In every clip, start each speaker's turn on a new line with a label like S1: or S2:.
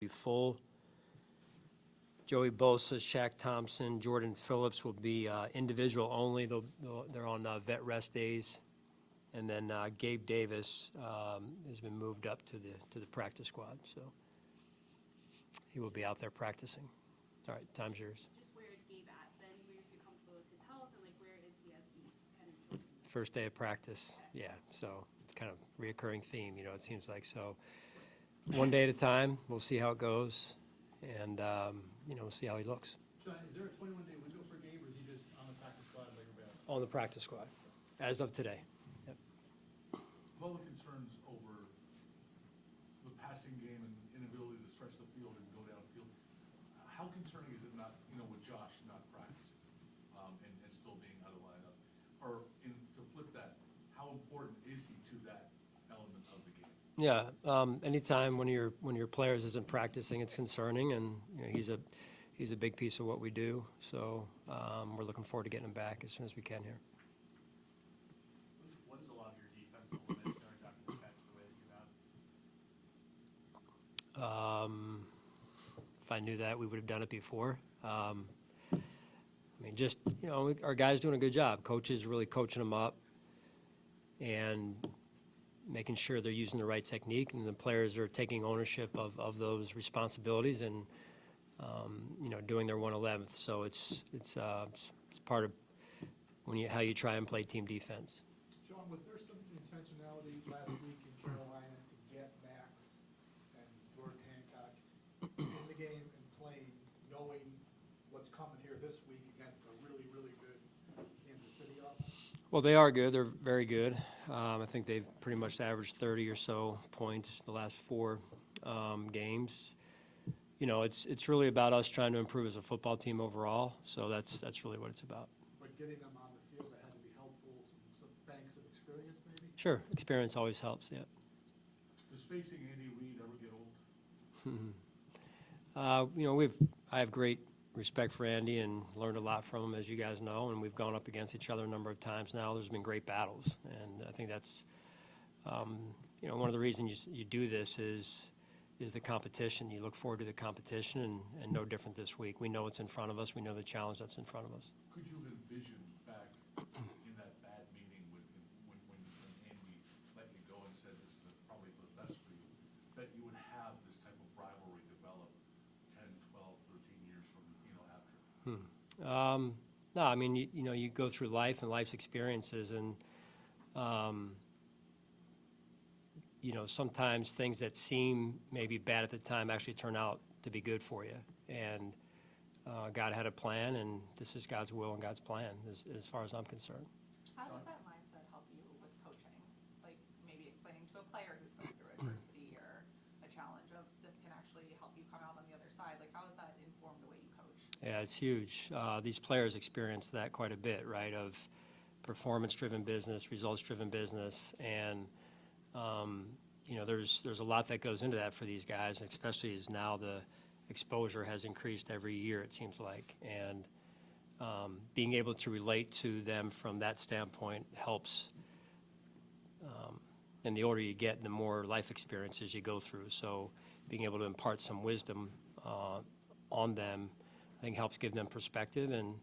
S1: be full. Joey Bosa, Shaq Thompson, Jordan Phillips will be individual only. They're on vet rest days. And then Gabe Davis has been moved up to the practice squad, so he will be out there practicing. All right, time's yours.
S2: Just where is Gabe at then? Where you feel comfortable with his health, and like where is he as he's kind of joining?
S1: First day of practice, yeah. So it's kind of a reoccurring theme, you know. It seems like so. One day at a time. We'll see how it goes, and you know, we'll see how he looks.
S3: John, is there a 21-day window for Gabe, or is he just on the practice squad like everybody else?
S1: On the practice squad, as of today. Yep.
S4: All the concerns over the passing game and inability to stretch the field and go downfield, how concerning is it not, you know, with Josh not practicing and still being out of the lineup? Or to flip that, how important is he to that element of the game?
S1: Yeah, anytime when your players isn't practicing, it's concerning, and you know, he's a big piece of what we do. So we're looking forward to getting him back as soon as we can here.
S3: What is a lot of your defensive limit during after the catch the way that you have?
S1: If I knew that, we would have done it before. I mean, just, you know, our guys doing a good job. Coaches really coaching them up and making sure they're using the right technique, and the players are taking ownership of those responsibilities and, you know, doing their 111th. So it's part of how you try and play team defense.
S5: John, was there some intentionality last week in Carolina to get Max and George Hancock in the game and playing, knowing what's coming here this week against a really, really good Kansas City offense?
S1: Well, they are good. They're very good. I think they've pretty much averaged 30 or so points the last 4 games. You know, it's really about us trying to improve as a football team overall. So that's really what it's about.
S5: But getting them on the field, that had to be helpful, some banks of experience maybe?
S1: Sure, experience always helps. Yeah.
S4: Does facing Andy Reid ever get old?
S1: You know, I have great respect for Andy and learned a lot from him, as you guys know, and we've gone up against each other a number of times now. There's been great battles, and I think that's, you know, one of the reasons you do this is the competition. You look forward to the competition, and no different this week. We know what's in front of us. We know the challenge that's in front of us.
S4: Could you have envisioned back in that bad meeting when Andy let you go and said this is probably for the best for you, that you would have this type of rivalry develop 10, 12, 13 years from, you know, after?
S1: No, I mean, you know, you go through life and life's experiences, and you know, sometimes things that seem maybe bad at the time actually turn out to be good for you. And God had a plan, and this is God's will and God's plan, as far as I'm concerned.
S6: How does that mindset help you with coaching? Like maybe explaining to a player who's going through adversity or a challenge of this can actually help you come out on the other side. Like how does that inform the way you coach?
S1: Yeah, it's huge. These players experience that quite a bit, right, of performance-driven business, results-driven business, and you know, there's a lot that goes into that for these guys, especially as now the exposure has increased every year, it seems like, and being able to relate to them from that standpoint helps. And the older you get, the more life experiences you go through. So being able to impart some wisdom on them, I think, helps give them perspective. And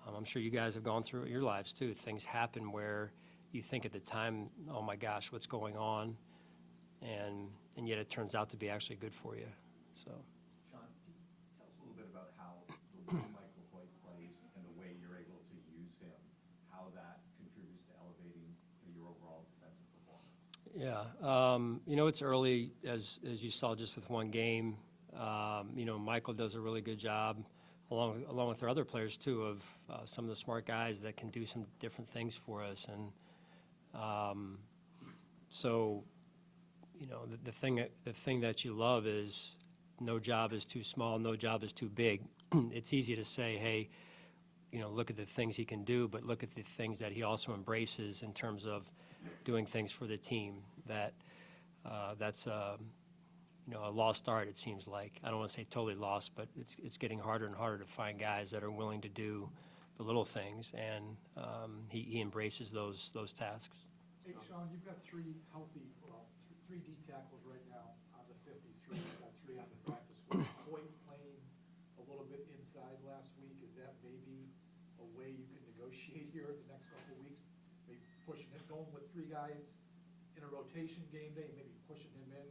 S1: I'm sure you guys have gone through it in your lives too. Things happen where you think at the time, oh my gosh, what's going on? And yet it turns out to be actually good for you. So.
S7: Sean, can you tell us a little bit about how the way Michael Hoyt plays and the way you're able to use him, how that contributes to elevating your overall defensive performance?
S1: Yeah, you know, it's early, as you saw just with one game. You know, Michael does a really good job, along with our other players too, of some of the smart guys that can do some different things for us. And so, you know, the thing that you love is no job is too small, no job is too big. It's easy to say, hey, you know, look at the things he can do, but look at the things that he also embraces in terms of doing things for the team. That's you know, a lost art, it seems like. I don't want to say totally lost, but it's getting harder and harder to find guys that are willing to do the little things, and he embraces those tasks.
S5: Hey, Sean, you've got 3 healthy, well, 3 D tackles right now on the 53. You've got 3 on the practice a way you can negotiate here the next couple of weeks? Maybe pushing it, going with 3 guys in a rotation game day, maybe pushing him in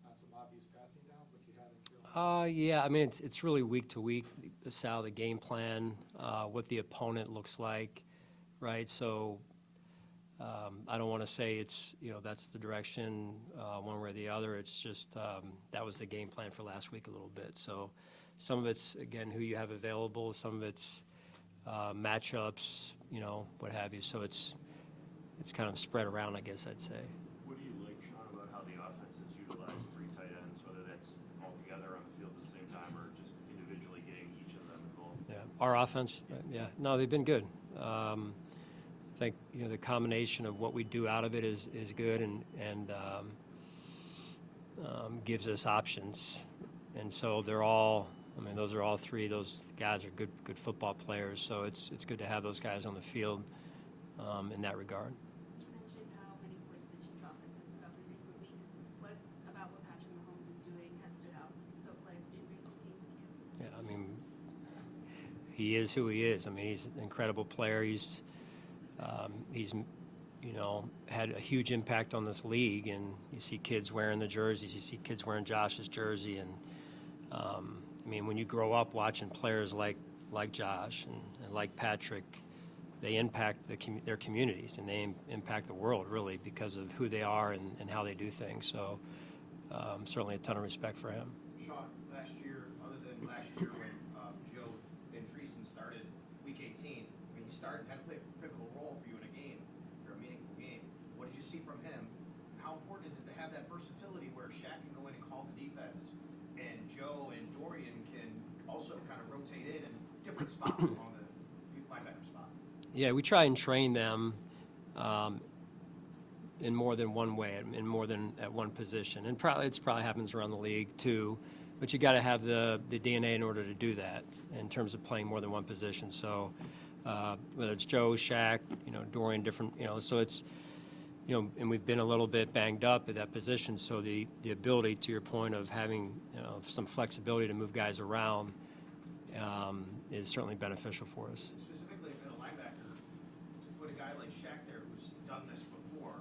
S5: on some obvious passing downs like you had in Carolina?
S1: Yeah, I mean, it's really week to week, Sal, the game plan, what the opponent looks like, right? So I don't want to say it's, that's the direction one way or the other. It's just that was the game plan for last week a little bit. So some of it's, again, who you have available. Some of it's matchups, what have you. So it's kind of spread around, I guess I'd say.
S8: What do you like, Sean, about how the offense has utilized 3 tight ends, whether that's all together on the field at the same time or just individually getting each of them involved?
S1: Yeah, our offense, right, yeah. No, they've been good. I think, the combination of what we do out of it is good and gives us options. And so they're all, those are all 3. Those guys are good football players. So it's good to have those guys on the field in that regard.
S2: You mentioned how many points the Chiefs offense has put up in recent weeks. What about what Patrick Mahomes is doing has stood out so far in recent games to you?
S1: Yeah, he is who he is. He's an incredible player. He's had a huge impact on this league, and you see kids wearing the jerseys. You see kids wearing Josh's jersey, and when you grow up watching players like Josh and like Patrick, they impact their communities, and they impact the world, really, because of who they are and how they do things. So certainly a ton of respect for him.
S9: Sean, last year, other than last year when Joe and Dreesen started Week 18, he started, had to play a pivotal role for you in a game, or a meaningful game. What did you see from him? How important is it to have that versatility where Shaq can go in and call the defense, and Joe and Dorian can also kind of rotate in different spots on the linebacker spot?
S1: Yeah, we try and train them in more than one way, in more than at one position. And it probably happens around the league too, but you got to have the DNA in order to do that in terms of playing more than one position. So whether it's Joe, Shaq, Dorian, different, so it's, and we've been a little bit banged up at that position. So the ability, to your point, of having some flexibility to move guys around is certainly beneficial for us.
S9: Specifically, if in a linebacker, to put a guy like Shaq there who's done this before,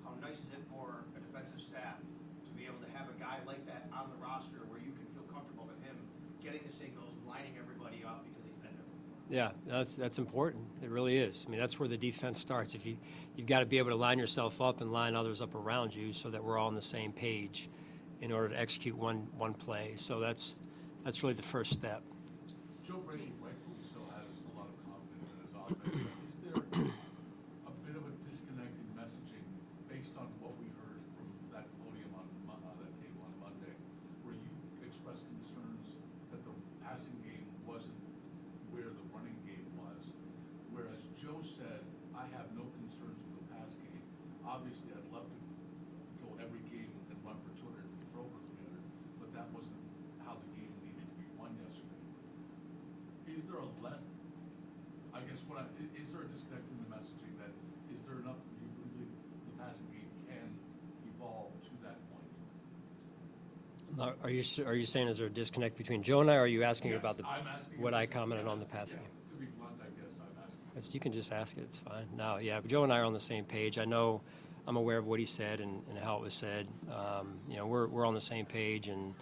S9: how nice is it for a defensive staff to be able to have a guy like that on the roster where you can feel comfortable with him getting the signals, lining everybody up because he's been there before?
S1: Yeah, that's important. It really is. That's where the defense starts. If you've got to be able to line yourself up and line others up around you so that we're all on the same page in order to execute one play. So that's really the first step.
S4: Joe Brady rightfully still has a lot of confidence in his offense. Is there a bit of a disconnect in messaging based on what we heard from that podium on that table on Monday, where you expressed concerns that the passing game wasn't where the running game was, whereas Joe said, I have no concerns with the pass game. Obviously, I'd love to go every game and run for 200 and throw for 300, but that wasn't how the game needed to be won yesterday. Is there a is there a disconnect in the messaging that, is there enough, you believe the passing game can evolve to that point?
S1: Are you saying is there a disconnect between Joe and I, or are you asking
S4: Yes,
S1: about
S4: I'm asking
S1: what
S4: if
S1: I
S4: there's a-
S1: commented on the passing
S4: yeah,
S1: game?
S4: to be blunt, I guess I'm asking.
S1: You can just ask it. It's fine. No, yeah, Joe and I are on the same page. I'm aware of what he said and how it was said. We're on the same page, and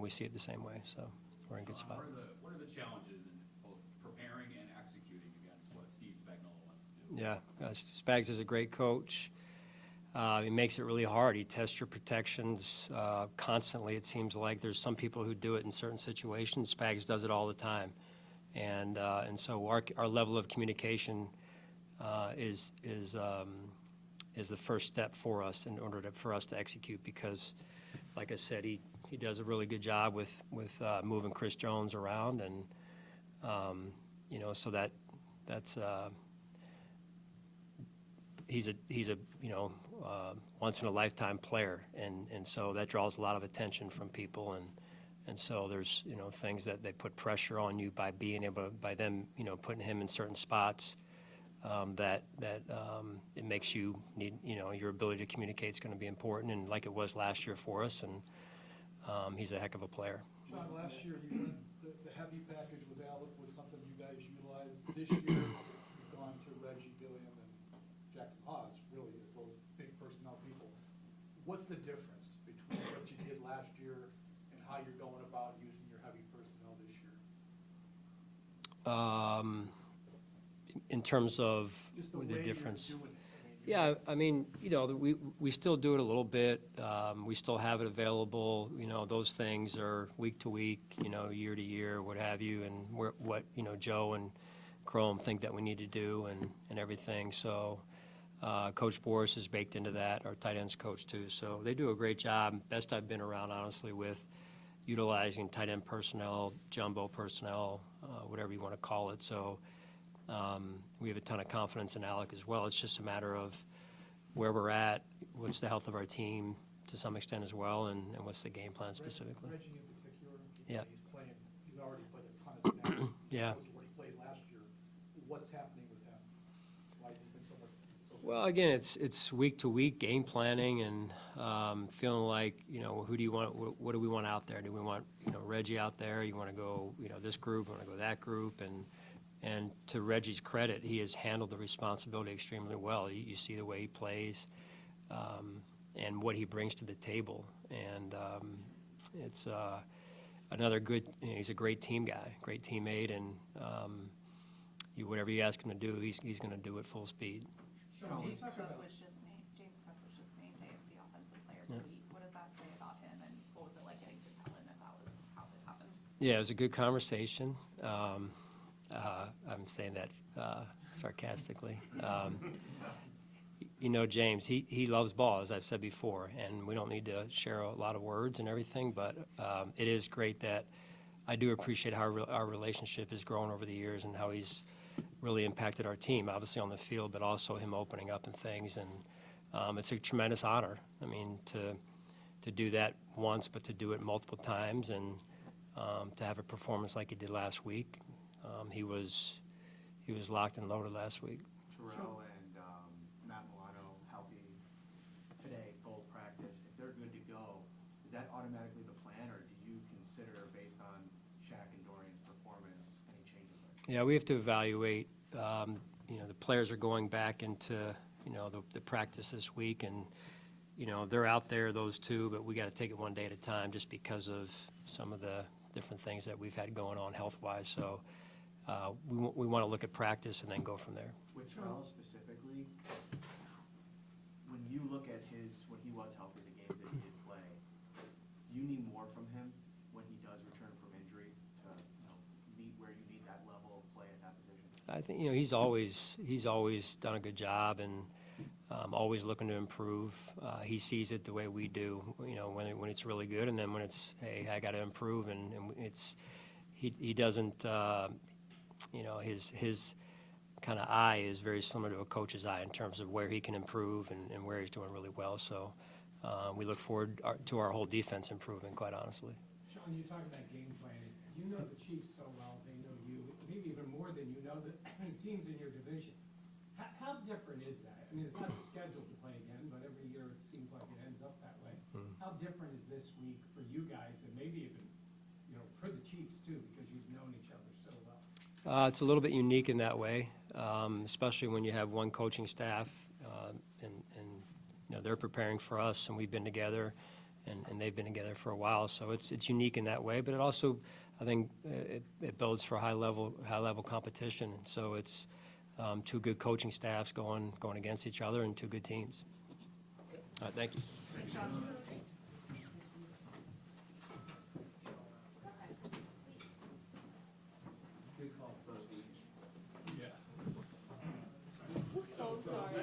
S1: we see it the same way. So we're in a good spot.
S3: What are the challenges in both preparing and executing against what Steve Spagnuolo wants to do?
S1: Yeah, Spags is a great coach. He makes it really hard. He tests your protections constantly. It seems like there's some people who do it in certain situations. Spags does it all the time, and so our level of communication is the first step for us in order for us to execute. Because, like I said, he does a really good job with moving Chris Jones around, and so that's. He's a once in a lifetime player, and so that draws a lot of attention from people, and so there's things that they put pressure on you by them putting him in certain spots that it makes you need your ability to communicate is going to be important, and like it was last year for us, and he's a heck of a player.
S5: John, last year, the heavy package with Alec was something you guys utilized. This year, you've gone to Reggie, Gilliam, and Jackson Hawes, really, as those big personnel people. What's the difference between what you did last year and how you're going about using your heavy personnel this year?
S1: In terms of
S5: Just the
S1: the
S5: way you're
S1: difference.
S5: doing it.
S1: Yeah, I mean, we still do it a little bit. We still have it available. Those things are week to week, year to year, what have you, and what Joe and Chrome think that we need to do and everything. So Coach Boris is baked into that, our tight ends coach too. So they do a great job. Best I've been around, honestly, with utilizing tight end personnel, jumbo personnel, whatever you want to call it. So we have a ton of confidence in Alec as well. It's just a matter of where we're at, what's the health of our team to some extent as well, and what's the game plan specifically.
S5: Reggie in particular,
S1: Yeah.
S5: he's already played a ton of snaps.
S1: Yeah.
S5: Opposed to what he played last year. What's happening with him? Why has he been so much?
S1: Well, again, it's week to week game planning and feeling like, who do you want, what do we want out there? Do we want, Reggie out there? You want to go, this group, want to go that group? And to Reggie's credit, he has handled the responsibility extremely well. You see the way he plays and what he brings to the table. And it's another good, he's a great team guy, great teammate, and whatever you ask him to do, he's going to do it full speed.
S6: James Cook was just named AFC Offensive Player of the Week. What does that say about him, and what was it like getting to tell him if that was how it happened?
S1: Yeah, it was a good conversation. I'm saying that sarcastically. James, he loves ball, as I've said before, and we don't need to share a lot of words and everything, but it is great that I do appreciate how our relationship has grown over the years and how he's really impacted our team, obviously on the field, but also him opening up and things. And it's a tremendous honor. I mean, to do that once, but to do it multiple times and to have a performance like he did last week. He was locked and loaded last week.
S7: Terrell and Matt Milano healthy today, full practice. If they're good to go, is that automatically the plan, or do you consider, based on Shaq and Dorian's performance, any changes?
S1: Yeah, we have to evaluate. The players are going back into the practice this week, and they're out there, those two, but we got to take it one day at a time, just because of some of the different things that we've had going on health-wise. So we want to look at practice and then go from there.
S7: With Terrell specifically, when you look at when he was healthy, the games that he did play, do you need more from him when he does return from injury to meet where you need that level of play at that position?
S1: I think he's always done a good job and always looking to improve. He sees it the way we do. When it's really good, and then when it's, hey, I got to improve, and it's he doesn't. His kind of eye is very similar to a coach's eye in terms of where he can improve and where he's doing really well. So we look forward to our whole defense improving, quite honestly.
S10: Sean, you talk about game planning. You know the Chiefs so well, they know you, maybe even more than you know the teams in your division. How different is that? I mean, it's not scheduled to play again, but every year it seems like it ends up that way. How different is this week for you guys, and maybe even, for the Chiefs too, because you've known each other so well?
S1: It's a little bit unique in that way, especially when you have one coaching staff, and they're preparing for us, and we've been together, and they've been together for a while. So it's unique in that way, but it also, I think, it builds for high level competition. And so it's two good coaching staffs going against each other, and two good teams. All right, thank you.
S5: Good call.
S10: Yeah.
S2: I'm so sorry.